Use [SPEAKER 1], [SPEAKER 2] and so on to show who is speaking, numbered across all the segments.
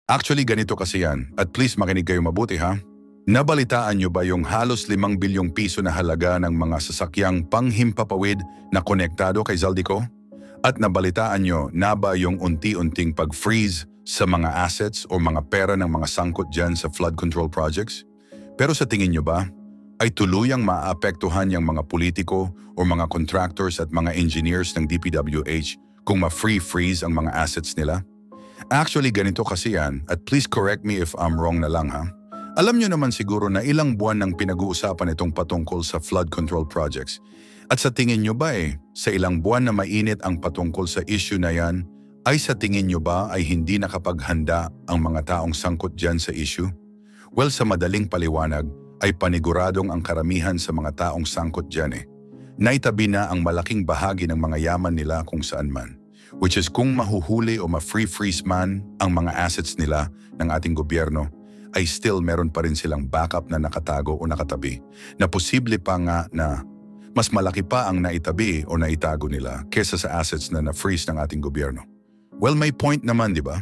[SPEAKER 1] Actually, ganito kasi yan. At please makinig kayo mabuti ha. Nabalitaan nyo ba yung halos 5 bilyong piso na halaga ng mga sasakyang panghimpapawid na konektado kay Zaldico? At nabalitaan nyo na ba yung unti-unting pag-freeze sa mga assets o mga pera ng mga sangkot dyan sa flood control projects? Pero sa tingin nyo ba, ay tuluyang maapektuhan yung mga politiko o mga contractors at mga engineers ng DPWH kung ma-free freeze ang mga assets nila? Actually, ganito kasi yan, at please correct me if I'm wrong na lang ha. Alam nyo naman siguro na ilang buwan nang pinag-uusapan itong patungkol sa flood control projects. At sa tingin nyo ba sa ilang buwan na mainit ang patungkol sa issue na yan, ay sa tingin nyo ba ay hindi nakapaghanda ang mga taong sangkot dyan sa issue? Well, sa madaling paliwanag, ay paniguradong ang karamihan sa mga taong sangkot dyan naitabi na ang malaking bahagi ng mga yaman nila kung saan man. Which is kung mahuhuli o ma-free freeze man ang mga assets nila ng ating gobyerno, ay still meron pa rin silang backup na nakatago o nakatabi na posible pa nga na mas malaki pa ang naitabi o naitago nila kesa sa assets na na-freeze ng ating gobyerno. Well, may point naman, di ba?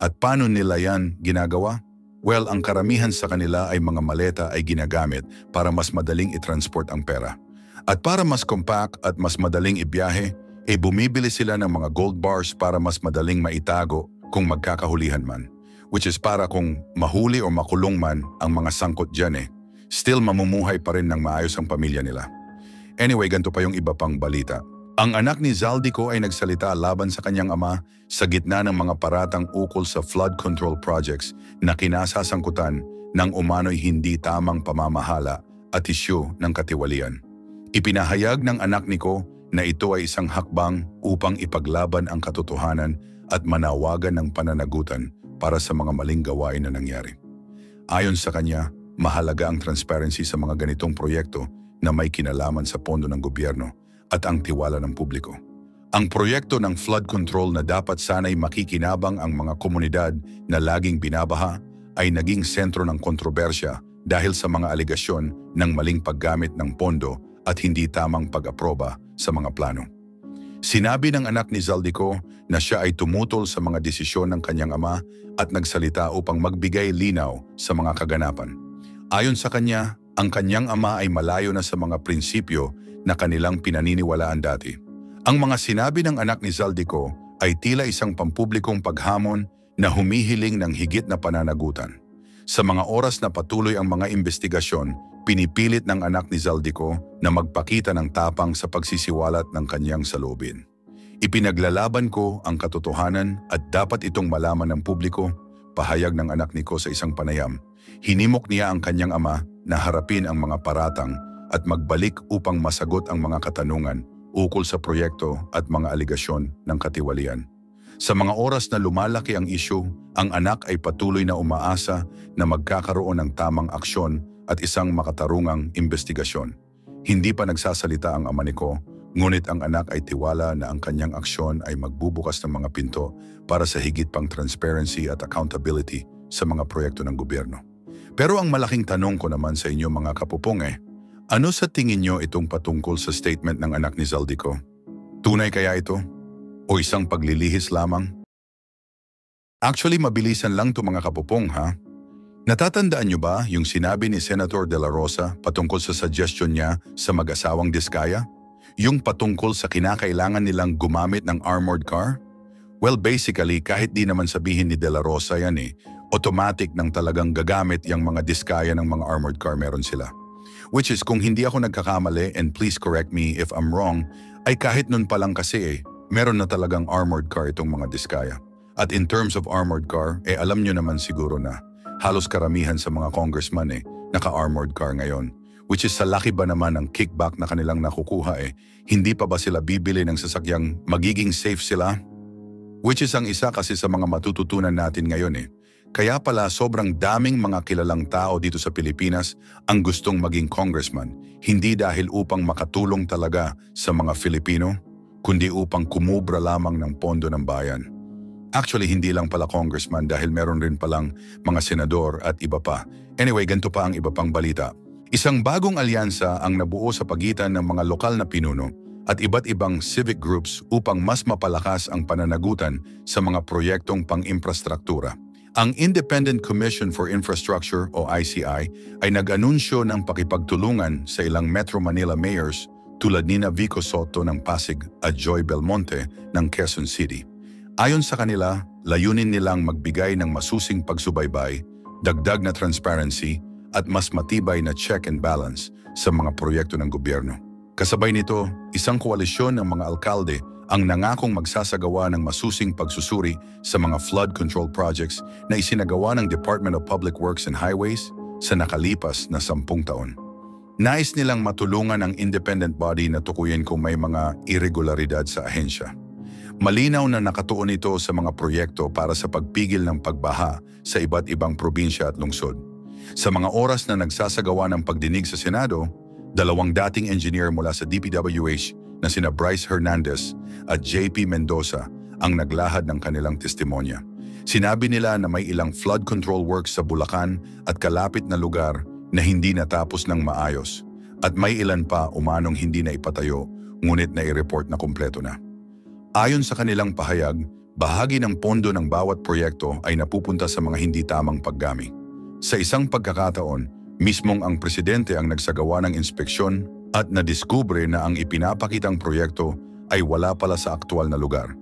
[SPEAKER 1] At paano nila yan ginagawa? Well, ang karamihan sa kanila ay mga maleta ay ginagamit para mas madaling i-transport ang pera. At para mas compact at mas madaling ibiyahe, bumibili sila ng mga gold bars para mas madaling maitago kung magkakahulihan man. Which is para kung mahuli o makulong man ang mga sangkot dyan still mamumuhay pa rin ng maayos ang pamilya nila. Anyway, ganito pa yung iba pang balita. Ang anak ni Zaldico ay nagsalita laban sa kanyang ama sa gitna ng mga paratang ukol sa flood control projects na kinasasangkutan ng umano'y hindi tamang pamamahala at isyu ng katiwalian. Ipinahayag ng anak niko na ito ay isang hakbang upang ipaglaban ang katotohanan at manawagan ng pananagutan para sa mga maling gawain na nangyari. Ayon sa kanya, mahalaga ang transparency sa mga ganitong proyekto na may kinalaman sa pondo ng gobyerno at ang tiwala ng publiko. Ang proyekto ng flood control na dapat sana'y makikinabang ang mga komunidad na laging binabaha ay naging sentro ng kontrobersya dahil sa mga alegasyon ng maling paggamit ng pondo at hindi tamang pag-aproba sa mga plano. Sinabi ng anak ni Zaldico na siya ay tumutol sa mga desisyon ng kanyang ama at nagsalita upang magbigay linaw sa mga kaganapan. Ayon sa kanya, ang kanyang ama ay malayo na sa mga prinsipyo na kanilang pinaniniwalaan dati. Ang mga sinabi ng anak ni Zaldico ay tila isang pampublikong paghamon na humihiling ng higit na pananagutan. Sa mga oras na patuloy ang mga investigasyon, pinipilit ng anak ni Zaldico na magpakita ng tapang sa pagsisiwalat ng kanyang saloobin. Ipinaglalaban ko ang katotohanan at dapat itong malaman ng publiko, pahayag ng anak niko sa isang panayam. Hinimok niya ang kanyang ama na harapin ang mga paratang at magbalik upang masagot ang mga katanungan ukol sa proyekto at mga aligasyon ng katiwalian. Sa mga oras na lumalaki ang isyu, ang anak ay patuloy na umaasa na magkakaroon ng tamang aksyon at isang makatarungang investigasyon. Hindi pa nagsasalita ang ama niko, ngunit ang anak ay tiwala na ang kanyang aksyon ay magbubukas ng mga pinto para sa higit pang transparency at accountability sa mga proyekto ng gobyerno. Pero ang malaking tanong ko naman sa inyo mga kapupong ano sa tingin nyo itong patungkol sa statement ng anak ni Zaldico? Tunay kaya ito? O isang paglilihis lamang? Actually, mabilisan lang to mga kapupong ha. Natatandaan nyo ba yung sinabi ni Senator De La Rosa patungkol sa suggestion niya sa mag-asawang Diskaya? Yung patungkol sa kinakailangan nilang gumamit ng armored car? Well, basically, kahit di naman sabihin ni De La Rosa yan automatic nang talagang gagamit yung mga Diskaya ng mga armored car meron sila. Which is, kung hindi ako nagkakamali, and please correct me if I'm wrong, ay kahit nun pa lang kasi meron na talagang armored car itong mga Diskaya. At in terms of armored car, alam nyo naman siguro na halos karamihan sa mga congressman naka-armored car ngayon. Which is sa laki ba naman ng kickback na kanilang nakukuha hindi pa ba sila bibili ng sasakyang magiging safe sila? Which is ang isa kasi sa mga matututunan natin ngayon Kaya pala sobrang daming mga kilalang tao dito sa Pilipinas ang gustong maging congressman, hindi dahil upang makatulong talaga sa mga Filipino, kundi upang kumubra lamang ng pondo ng bayan. Actually, hindi lang pala congressman dahil meron rin palang mga senador at iba pa. Anyway, ganito pa ang iba pang balita. Isang bagong alyansa ang nabuo sa pagitan ng mga lokal na pinuno at iba't ibang civic groups upang mas mapalakas ang pananagutan sa mga proyektong pang-imprastruktura. Ang Independent Commission for Infrastructure o ICI ay nag-anunsyo ng pakipagtulungan sa ilang Metro Manila mayors tulad ni Vico Soto ng Pasig at Joy Belmonte ng Quezon City. Ayon sa kanila, layunin nilang magbigay ng masusing pagsubaybay, dagdag na transparency at mas matibay na check and balance sa mga proyekto ng gobyerno. Kasabay nito, isang koalisyon ng mga alkalde ang nangakong magsasagawa ng masusing pagsusuri sa mga flood control projects na isinagawa ng Department of Public Works and Highways sa nakalipas na 10 taon. Nais nilang matulungan ang independent body na tukuyin kung may mga irregularidad sa ahensya. Malinaw na nakatuon ito sa mga proyekto para sa pagpigil ng pagbaha sa iba't ibang probinsya at lungsod. Sa mga oras na nagsasagawa ng pagdinig sa Senado, 2 dating engineer mula sa DPWH na sina Bryce Hernandez at JP Mendoza ang naglahad ng kanilang testimonya. Sinabi nila na may ilang flood control works sa Bulacan at kalapit na lugar na hindi natapos ng maayos at may ilan pa umanong hindi na ipatayo ngunit na i-report na kumpleto na. Ayon sa kanilang pahayag, bahagi ng pondo ng bawat proyekto ay napupunta sa mga hindi tamang paggamit. Sa isang pagkakataon, mismong ang presidente ang nagsagawa ng inspeksyon at nadiskubre na ang ipinapakitang proyekto ay wala pala sa aktual na lugar.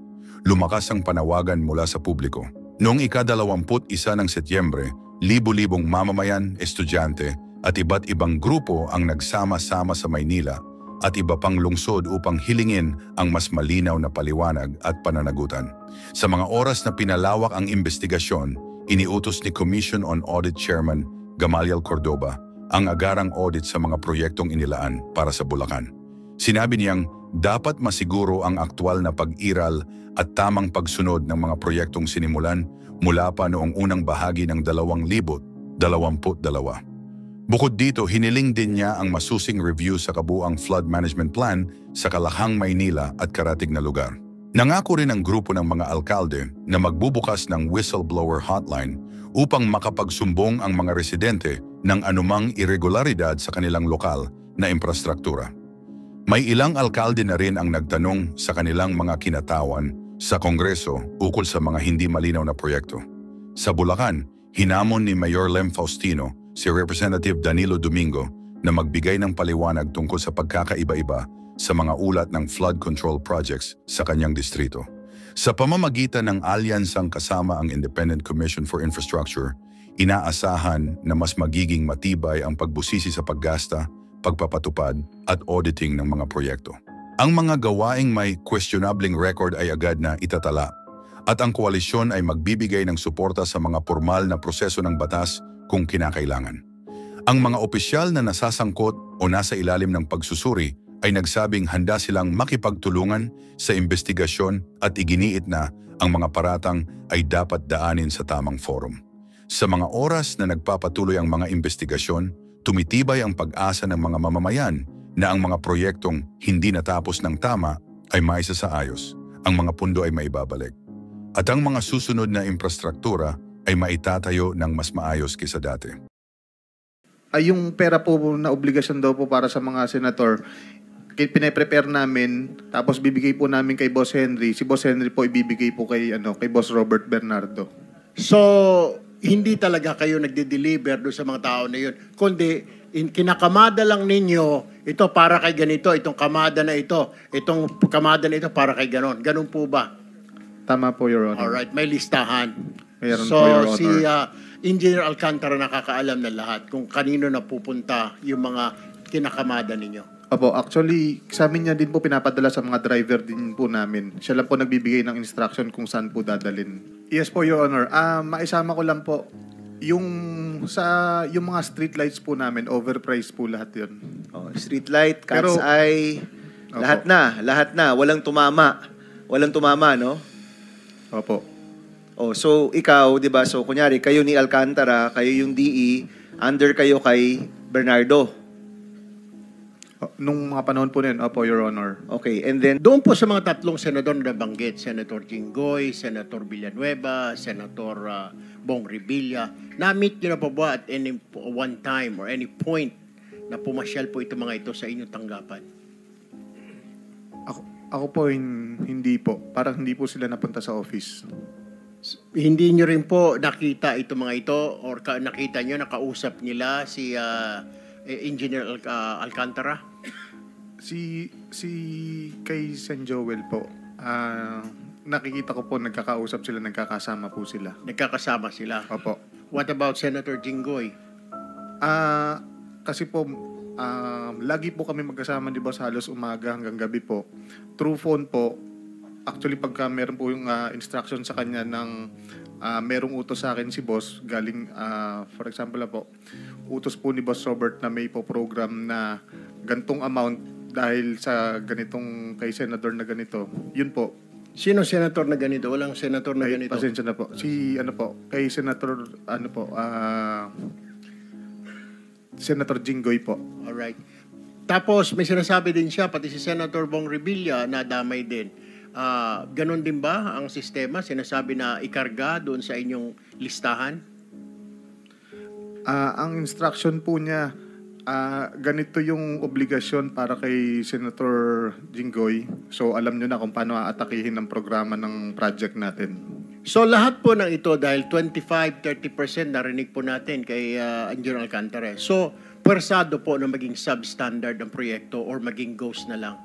[SPEAKER 1] Lumakas ang panawagan mula sa publiko. Noong ika-21 ng Setyembre, libo-libong mamamayan, estudyante at iba't ibang grupo ang nagsama-sama sa Maynila at iba pang lungsod upang hilingin ang mas malinaw na paliwanag at pananagutan. Sa mga oras na pinalawak ang investigasyon, iniutos ni Commission on Audit Chairman Gamaliel Cordoba ang agarang audit sa mga proyektong inilaan para sa Bulacan. Sinabi niyang dapat masiguro ang aktwal na pag-iral at tamang pagsunod ng mga proyektong sinimulan mula pa noong unang bahagi ng 2022. Bukod dito, hiniling din niya ang masusing review sa kabuang flood management plan sa Kalahang, Maynila at karatig na lugar. Nangako rin ang grupo ng mga alkalde na magbubukas ng whistleblower hotline upang makapagsumbong ang mga residente ng anumang irregularidad sa kanilang lokal na infrastruktura. May ilang alkalde na rin ang nagtanong sa kanilang mga kinatawan sa Kongreso ukol sa mga hindi malinaw na proyekto. Sa Bulacan, hinamon ni Mayor Lem Faustino si Representative Danilo Domingo na magbigay ng paliwanag tungkol sa pagkakaiba-iba sa mga ulat ng flood control projects sa kanyang distrito. Sa pamamagitan ng alyansang kasama ang Independent Commission for Infrastructure, inaasahan na mas magiging matibay ang pagbusisi sa paggasta, pagpapatupad at auditing ng mga proyekto. Ang mga gawaing may questionabling record ay agad na itatala at ang koalisyon ay magbibigay ng suporta sa mga formal na proseso ng batas kung kinakailangan. Ang mga opisyal na nasasangkot o nasa ilalim ng pagsusuri ay nagsabing handa silang makipagtulungan sa investigasyon at iginiit na ang mga paratang ay dapat daanin sa tamang forum. Sa mga oras na nagpapatuloy ang mga investigasyon, tumitibay ang pag-asa ng mga mamamayan na ang mga proyektong hindi natapos ng tama ay maisasaayos, ang mga pundo ay maibabalik, at ang mga susunod na infrastruktura ay maitatayo ng mas maayos kaysa dati.
[SPEAKER 2] Ay yung pera po na obligasyon daw po para sa mga senator, pine-prepare namin, tapos bibigay po namin kay Boss Henry. Si Boss Henry po ibibigay po kay Boss Robert Bernardo.
[SPEAKER 3] So, hindi talaga kayo nagde-deliver doon sa mga tao na yun. Kundi, kinakamada lang ninyo, ito para kay ganito, itong kamada na ito, itong kamada na ito para kay ganon. Ganon po ba?
[SPEAKER 2] Tama po, Your Honor.
[SPEAKER 3] Alright, may listahan.
[SPEAKER 2] Mayroon
[SPEAKER 3] so,
[SPEAKER 2] po, Your Honor.
[SPEAKER 3] si Engineer Alcantara nakakaalam na lahat kung kanino napupunta yung mga kinakamada ninyo.
[SPEAKER 2] Opo, actually, sa amin niya din po pinapadala sa mga driver din po namin. Siya lang po nagbibigay ng instruction kung saan po dadalhin. Yes po, Your Honor. Maisama ko lang po, yung mga street lights po namin, overpriced po lahat yun.
[SPEAKER 4] Oh, street light, cat's
[SPEAKER 2] Pero,
[SPEAKER 4] eye, lahat na. Walang tumama, no?
[SPEAKER 2] Opo.
[SPEAKER 4] Oh, so ikaw, 'di ba? So kunyari kayo ni Alcantara, kayo yung DE, under kayo kay Bernardo.
[SPEAKER 2] Nung mga panahon po nun, opo, Your Honor.
[SPEAKER 4] Okay, and then
[SPEAKER 3] Doon po sa mga tatlong senador na nabanggit, Senator Jinggoy, Senator Villanueva, Senator Bong Revilla, na-meet nyo na po ba at any one time or any point na pumasyal po ito mga ito sa inyong tanggapan?
[SPEAKER 2] Ako po, hindi po. Parang hindi po sila napunta sa office.
[SPEAKER 3] Hindi nyo rin po nakita ito mga ito or nakita nyo, nakausap nila si Engineer Alcantara?
[SPEAKER 2] Si kay San Joel po, nakikita ko po nagkakausap sila, nagkakasama po sila.
[SPEAKER 3] Nagkakasama sila.
[SPEAKER 2] Opo.
[SPEAKER 3] What about Senator Jinggoy?
[SPEAKER 2] Kasi po, lagi po kami magkasama, di ba, sa halos umaga hanggang gabi po. Through phone po, actually pagka meron po yung instruction sa kanya ng merong utos sa akin si boss, galing, for example po, utos po ni Boss Robert na may po program na gantong amount dahil sa ganitong kay Senador na ganito. Yun po.
[SPEAKER 3] Sino senator na ganito? Walang senator na
[SPEAKER 2] Ay,
[SPEAKER 3] ganito.
[SPEAKER 2] pasensya na po. Kay Senator, Senator Jinggoy po.
[SPEAKER 3] Alright. Tapos may sinasabi din siya, pati si Senator Bong Revilla nadamay din. Ganon din ba ang sistema? Sinasabi na ikarga doon sa inyong listahan?
[SPEAKER 2] Ang instruction po niya, ganito yung obligasyon para kay Senator Jinggoy. So alam nyo na kung paano aatakihin ang programa ng project natin.
[SPEAKER 3] So lahat po ng ito dahil 25-30% narinig po natin kay Engineer Alcantara. So pwersado po na maging substandard ang proyekto or maging ghost na lang.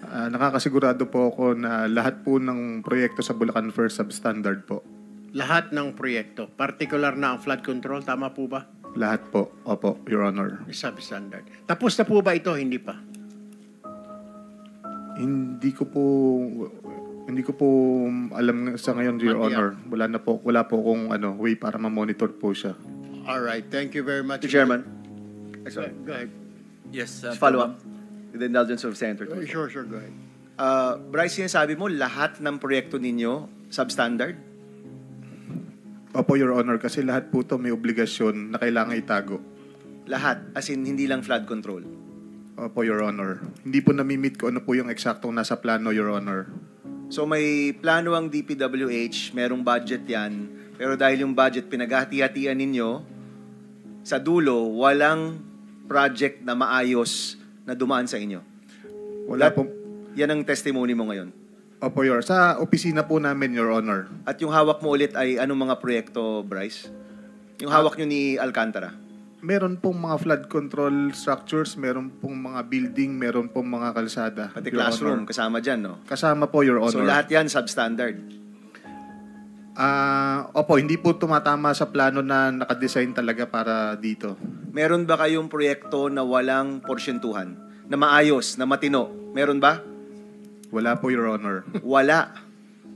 [SPEAKER 2] Nakakasigurado po ako na lahat po ng proyekto sa Bulacan First substandard po.
[SPEAKER 3] Lahat ng proyekto, particular na ang flood control, tama po ba?
[SPEAKER 2] Lahat po. Opo, Your Honor.
[SPEAKER 3] Substandard. Tapos na po ba ito? Hindi pa.
[SPEAKER 2] Hindi ko po alam sa ngayon, Your Honor. Wala po akong way para ma-monitor po siya.
[SPEAKER 3] Alright, thank you very much.
[SPEAKER 4] Mr. Chairman,
[SPEAKER 3] Go ahead.
[SPEAKER 5] Yes.
[SPEAKER 4] follow up with the indulgence of Senator Tulfo.
[SPEAKER 3] Sure, go ahead.
[SPEAKER 4] Bryce, sinasabi mo lahat ng proyekto ninyo substandard?
[SPEAKER 2] Opo, Your Honor, kasi lahat po ito may obligasyon na kailangan itago.
[SPEAKER 4] Lahat, as in hindi lang flood control.
[SPEAKER 2] Opo, Your Honor. Hindi po nami-meet ko ano po yung eksaktong nasa plano, Your Honor.
[SPEAKER 4] So may plano ang DPWH, merong budget yan, pero dahil yung budget pinaghati-hatian ninyo, sa dulo, walang project na maayos na dumaan sa inyo.
[SPEAKER 2] Wala po.
[SPEAKER 4] Yan ang testimony mo ngayon.
[SPEAKER 2] Opo, Your. Sa opisina po namin, Your Honor.
[SPEAKER 4] At yung hawak mo ulit ay anong mga proyekto, Bryce? Yung hawak nyo ni Alcantara?
[SPEAKER 2] Meron pong mga flood control structures, meron pong mga building, meron pong mga kalsada.
[SPEAKER 4] Pati
[SPEAKER 2] Your
[SPEAKER 4] classroom,
[SPEAKER 2] Honor.
[SPEAKER 4] kasama dyan, no?
[SPEAKER 2] Kasama po, Your Honor.
[SPEAKER 4] So lahat yan substandard.
[SPEAKER 2] Opo, hindi po tumatama sa plano na nakadesign talaga para dito.
[SPEAKER 4] Meron ba kayong proyekto na walang porsyentuhan? Na maayos, na matino? Meron ba?
[SPEAKER 2] Wala po, Your Honor.
[SPEAKER 4] Wala.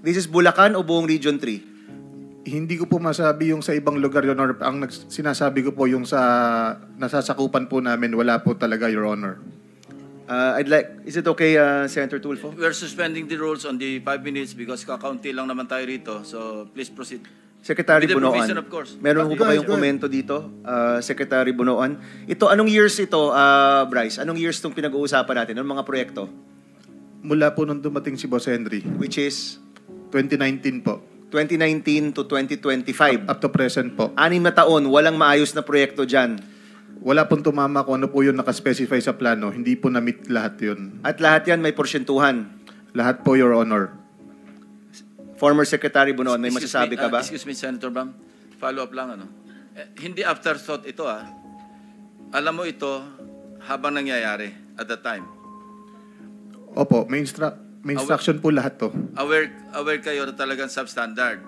[SPEAKER 4] This is Bulacan o buong Region 3?
[SPEAKER 2] Hindi ko po masabi yung sa ibang lugar, Your Honor. Ang sinasabi ko po yung sa nasasakupan po namin, wala po talaga, Your Honor.
[SPEAKER 4] Is it okay, Senator Tulfo?
[SPEAKER 5] We're suspending the rules on the 5 minutes because kakaunti lang naman tayo rito. So please proceed.
[SPEAKER 4] Secretary
[SPEAKER 5] With the
[SPEAKER 4] Bunoan,
[SPEAKER 5] provision, of course.
[SPEAKER 4] meron po ba kayong
[SPEAKER 3] Go ahead.
[SPEAKER 4] komento dito, Secretary Bunoan? Ito, anong years ito, Bryce? Anong years itong pinag-uusapan natin? Anong mga proyekto?
[SPEAKER 2] Mula po nung dumating si Boss Henry,
[SPEAKER 4] Which is
[SPEAKER 2] 2019 po.
[SPEAKER 4] 2019 to 2025.
[SPEAKER 2] Up to present po.
[SPEAKER 4] 6 na taon, walang maayos na proyekto dyan.
[SPEAKER 2] Wala pong tumama kung ano po yung nakaspecify sa plano. Hindi po na-meet lahat yun.
[SPEAKER 4] At lahat yan may porsyentuhan.
[SPEAKER 2] Lahat po, Your Honor.
[SPEAKER 4] Former Secretary Bunoan, may
[SPEAKER 5] Excuse
[SPEAKER 4] masasabi
[SPEAKER 5] me,
[SPEAKER 4] ka ba?
[SPEAKER 5] Excuse me, Senator Bam. Follow up lang, hindi afterthought ito, Alam mo ito habang nangyayari at that time.
[SPEAKER 2] Opo, may instruction po lahat to.
[SPEAKER 5] Aware kayo na talagang substandard.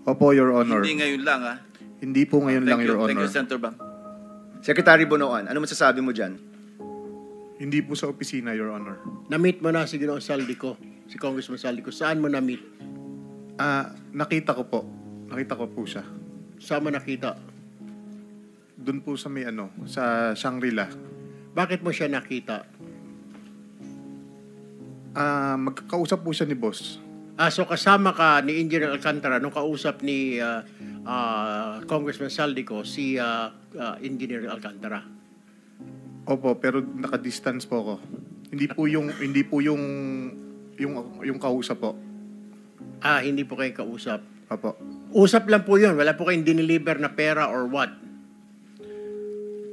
[SPEAKER 2] Opo, Your Honor.
[SPEAKER 5] Hindi ngayon lang,
[SPEAKER 2] Hindi po ngayon lang, Your
[SPEAKER 5] Thank
[SPEAKER 2] Honor.
[SPEAKER 5] you, Senator Bam.
[SPEAKER 4] Secretary Bunoan, ano masasabi mo dyan?
[SPEAKER 2] Hindi po sa opisina, Your Honor.
[SPEAKER 3] Na-meet mo na si Ginoong Saldico, si Congressman Saldico. Saan mo na-meet?
[SPEAKER 2] Nakita ko po. Nakita ko po siya.
[SPEAKER 3] Saan mo nakita?
[SPEAKER 2] Doon po sa sa Shangri-La.
[SPEAKER 3] Bakit mo siya nakita?
[SPEAKER 2] Magkakausap po siya ni boss.
[SPEAKER 3] So kasama ka ni Engineer Alcantara nung kausap ni Congressman Saldico si Engineer Alcantara.
[SPEAKER 2] Opo, pero naka-distance po ako. Hindi po yung kausap po.
[SPEAKER 3] Hindi po kayo kausap.
[SPEAKER 2] Opo.
[SPEAKER 3] Usap lang po yun. Wala po kayong dineliver na pera or what?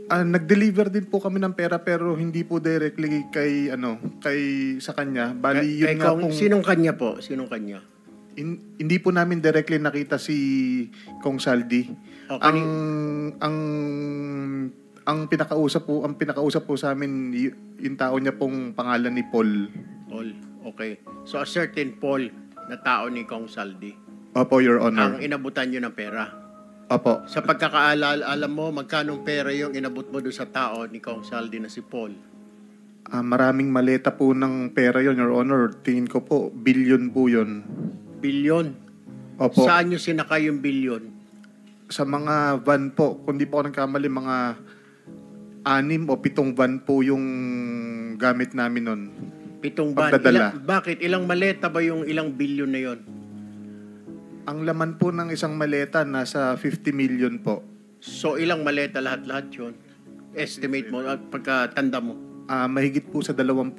[SPEAKER 2] Nag-deliver din po kami ng pera pero hindi po directly kay sa kanya. Bali yun nga pong
[SPEAKER 3] Sinong kanya po? Sinong kanya?
[SPEAKER 2] Hindi po namin directly nakita si Kong Saldi.
[SPEAKER 3] Okay.
[SPEAKER 2] Ang pinakausap po sa amin yung tao niya pong pangalan ni Paul.
[SPEAKER 3] Paul. Okay. So a certain Paul na tao ni Kong Saldi
[SPEAKER 2] Opo, Your Honor.
[SPEAKER 3] ang inabutan nyo ng pera.
[SPEAKER 2] Opo.
[SPEAKER 3] Sa pagkakaalala, alam mo magkanong pera yung inabot mo doon sa tao ni Kong Saldi na si Paul?
[SPEAKER 2] Maraming maleta po ng pera yon, Your Honor. Tingin ko po, billion po yun.
[SPEAKER 3] Bilyon.
[SPEAKER 2] Opo.
[SPEAKER 3] Saan nyo sinakay yung bilyon?
[SPEAKER 2] Sa mga van po, kung di po ako nagkamali, mga 6 o 7 van po yung gamit namin nun.
[SPEAKER 3] 7 van.
[SPEAKER 2] Pagdadala.
[SPEAKER 3] Bakit? Ilang maleta ba yung ilang bilyon na yon?
[SPEAKER 2] Ang laman po ng isang maleta nasa 50 million po.
[SPEAKER 3] So ilang maleta lahat-lahat yun? Estimate mo at pagkatanda mo.
[SPEAKER 2] Mahigit po sa 20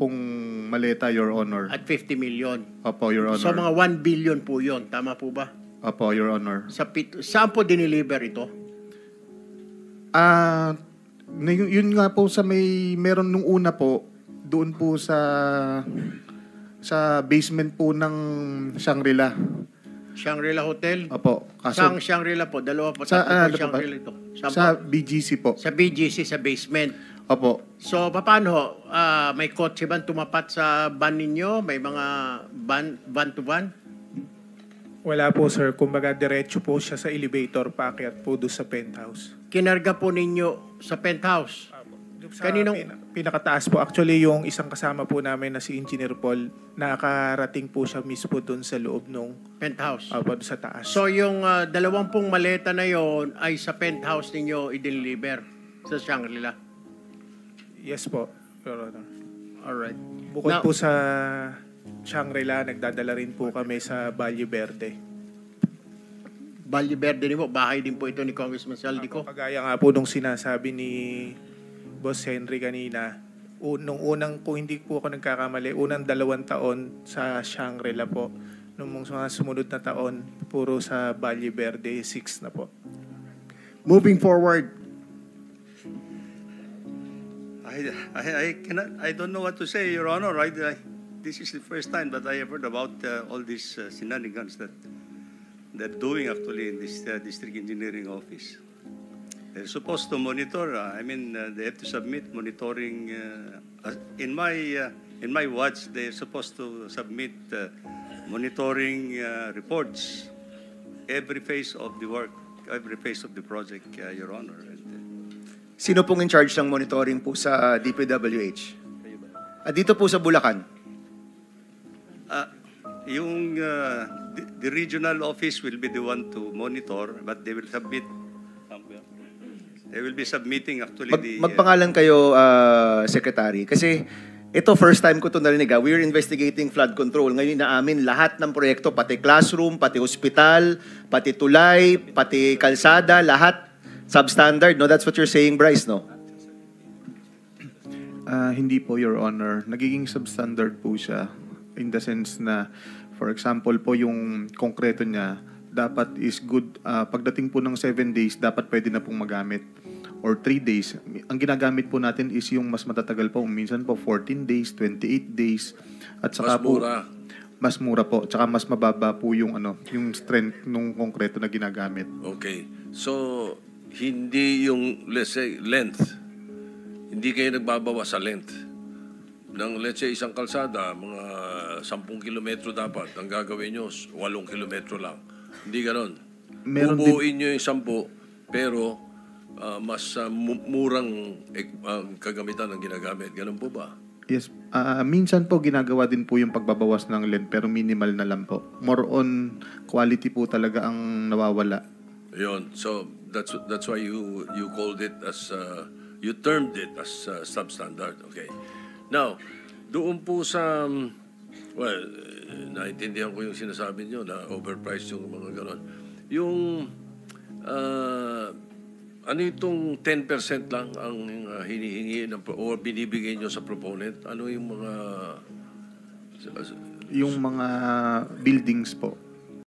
[SPEAKER 2] maleta, Your Honor.
[SPEAKER 3] At 50 million.
[SPEAKER 2] Opo, Your Honor.
[SPEAKER 3] So mga 1 billion po yun. Tama po ba?
[SPEAKER 2] Opo, Your Honor.
[SPEAKER 3] Saan po diniliver ito?
[SPEAKER 2] Yun nga po sa meron nung una po, doon po sa basement po ng Shangri-La.
[SPEAKER 3] Shangri-La Hotel?
[SPEAKER 2] Opo.
[SPEAKER 3] Saan Shangri-La po? Dalawa po,
[SPEAKER 2] Sa,
[SPEAKER 3] tatlo po Shangri-La ito.
[SPEAKER 2] sa BGC po.
[SPEAKER 3] Sa BGC, sa basement.
[SPEAKER 2] Opo.
[SPEAKER 3] So, paano ho? May kotse ba tumapat sa van ninyo? May mga van to van?
[SPEAKER 6] Wala po, sir. Kumbaga, diretso po siya sa elevator, paakyat po doon sa penthouse.
[SPEAKER 3] Kinarga po ninyo sa penthouse?
[SPEAKER 6] Sa
[SPEAKER 3] Kaninong-
[SPEAKER 6] pinakataas po. Actually, yung isang kasama po namin na si Engineer Paul, nakarating po siya mismo doon sa loob nung
[SPEAKER 3] Penthouse?
[SPEAKER 6] doon sa taas.
[SPEAKER 3] So, yung 20 maleta na yon ay sa penthouse ninyo i-deliver sa Shangri-La?
[SPEAKER 6] Yes po, Your Honor.
[SPEAKER 3] Alright.
[SPEAKER 6] Bukod
[SPEAKER 3] Now-
[SPEAKER 6] po sa Shangri-La, nagdadala rin po kami sa Valle Verde.
[SPEAKER 3] Valle Verde din po, bahay din po ito ni Congressman Saldico.
[SPEAKER 6] Kagaya nga po nung sinasabi ni Boss Henry kanina, nung unang, kung hindi po ako nagkakamali, unang 2 taon sa Shangri-La po. Nung mga sumunod na taon, puro sa Valle Verde, 6 na po.
[SPEAKER 3] Moving forward,
[SPEAKER 7] I don't know what to say, Your Honor. This is the first time that I have heard about all these shenanigans that they're doing actually in this district engineering office. They're supposed to monitor. They have to submit monitoring. In my watch, they're supposed to submit monitoring reports every phase of the work, every phase of the project, Your Honor.
[SPEAKER 4] Sino pong in charge ng monitoring po sa DPWH? Dito po sa Bulacan.
[SPEAKER 7] The regional office will be the one to monitor, but they will submit. They will be submitting actually
[SPEAKER 4] Magpangalan kayo, Secretary. Kasi ito, first time ko ito narinig. We're investigating flood control. Ngayon inaamin lahat ng proyekto, pati classroom, pati hospital, pati tulay, pati kalsada, lahat substandard. No, that's what you're saying, Bryce, no?
[SPEAKER 2] Hindi po, Your Honor. Nagiging substandard po siya in the sense na, for example po, yung konkreto niya, dapat is good. Pagdating po ng 7 days, dapat pwede na pong magamit. Or 3 days. Ang ginagamit po natin is yung mas matatagal po. Minsan po 14 days, 28 days. At saka
[SPEAKER 8] Mas mura.
[SPEAKER 2] Mas mura po. Tsaka mas mababa po yung yung strength nung konkreto na ginagamit.
[SPEAKER 8] Okay. So, hindi yung, let's say, length. Hindi kayo nagbabawa sa length. Ng, let's say, isang kalsada, mga 10 kilometro dapat. Ang gagawin nyo, 8 kilometro lang. Hindi ganon. Bubuuin nyo yung 10, pero mas murang kagamitan ang ginagamit. Ganon po ba?
[SPEAKER 2] Yes. Minsan po ginagawa din po yung pagbabawas ng length pero minimal na lang po. More on quality po talaga ang nawawala.
[SPEAKER 8] Yun. So, that's why you called it as, you termed it as substandard. Okay. Now, doon po sa, well, naintindihan ko yung sinasabi nyo na overpriced yung mga ganon. Yung, ano itong 10% lang ang hinihingi o binibigay nyo sa proponent? Ano yung mga...
[SPEAKER 2] Yung mga buildings po.